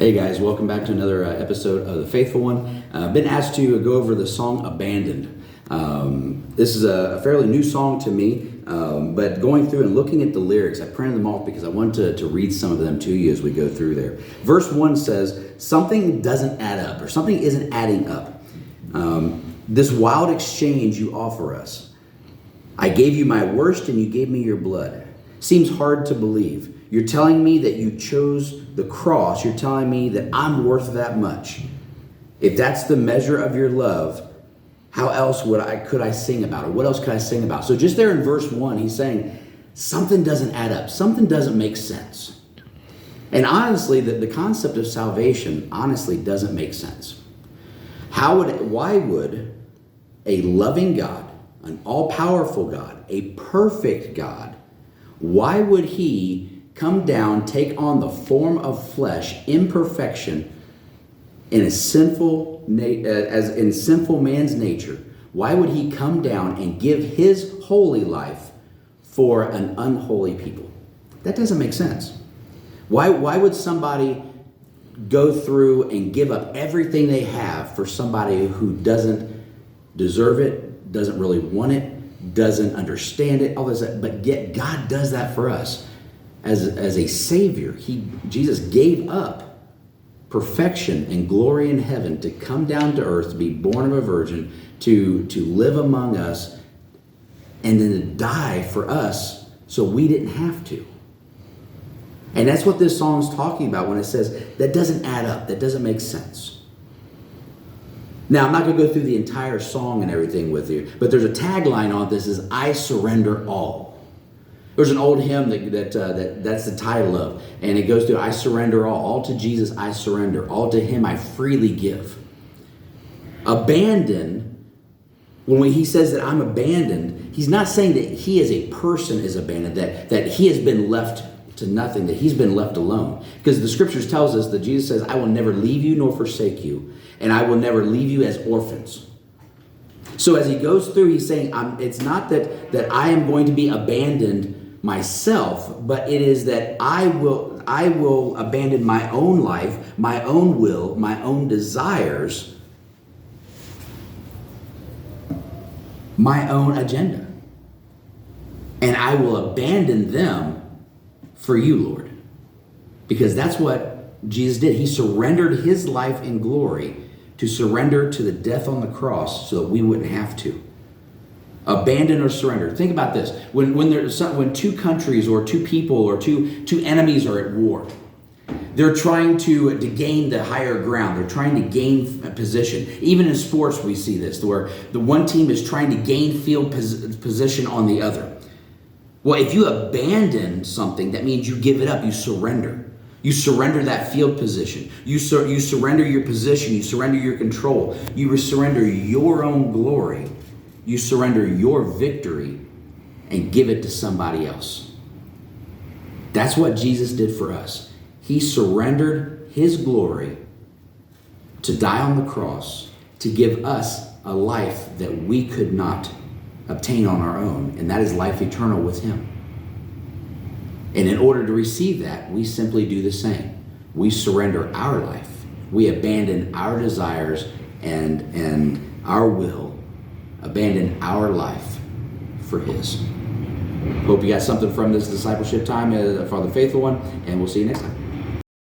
Hey guys, welcome back to another episode of The Faithful One. I've been asked to go over the song Abandoned. This is a fairly new song to me, but going through and looking at the lyrics, I printed them off because I wanted to read some of them to you as we go through there. Verse 1 says, something doesn't add up, or something isn't adding up. This wild exchange you offer us. I gave you my worst and you gave me your blood. Seems hard to believe. You're telling me that you chose the cross. You're telling me that I'm worth that much. If that's the measure of your love, how else could I sing about it? What else could I sing about? So just there in verse 1, he's saying something doesn't add up. Something doesn't make sense. And honestly, the concept of salvation honestly doesn't make sense. Why would a loving God, an all-powerful God, a perfect God, why would he come down, take on the form of flesh, imperfection, in sinful man's nature? Why would he come down and give his holy life for an unholy people? That doesn't make sense. Why would somebody go through and give up everything they have for somebody who doesn't deserve it, doesn't really want it, doesn't understand it, all this, but yet God does that for us. As a Savior, Jesus gave up perfection and glory in heaven to come down to earth, to be born of a virgin, to live among us, and then to die for us so we didn't have to. And that's what this song's talking about when it says that doesn't add up, that doesn't make sense. Now, I'm not going to go through the entire song and everything with you, but there's a tagline on this is I surrender all. There's an old hymn that's the title of, and it goes through, I surrender all to Jesus I surrender, all to him I freely give. Abandon, when he says that I'm abandoned, he's not saying that he as a person is abandoned, that he has been left to nothing, that he's been left alone. Because the scriptures tells us that Jesus says, I will never leave you nor forsake you, and I will never leave you as orphans. So as he goes through, he's saying, it's not that I am going to be abandoned myself, but it is that I will abandon my own life, my own will, my own desires, my own agenda. And I will abandon them for you, Lord. Because that's what Jesus did. He surrendered his life in glory to surrender to the death on the cross so that we wouldn't have to. Abandon or surrender. Think about this. When two countries or two people or two enemies are at war, they're trying to gain the higher ground. They're trying to gain a position. Even in sports, we see this, where the one team is trying to gain field position on the other. Well, if you abandon something, that means you give it up. You surrender. You surrender that field position. You surrender your position. You surrender your control. You surrender your own glory. You surrender your victory and give it to somebody else. That's what Jesus did for us. He surrendered his glory to die on the cross to give us a life that we could not obtain on our own, and that is life eternal with him. And in order to receive that, we simply do the same. We surrender our life. We abandon our desires and our will, abandon our life for his. Hope you got something from this discipleship time for the Faithful One, and we'll see you next time.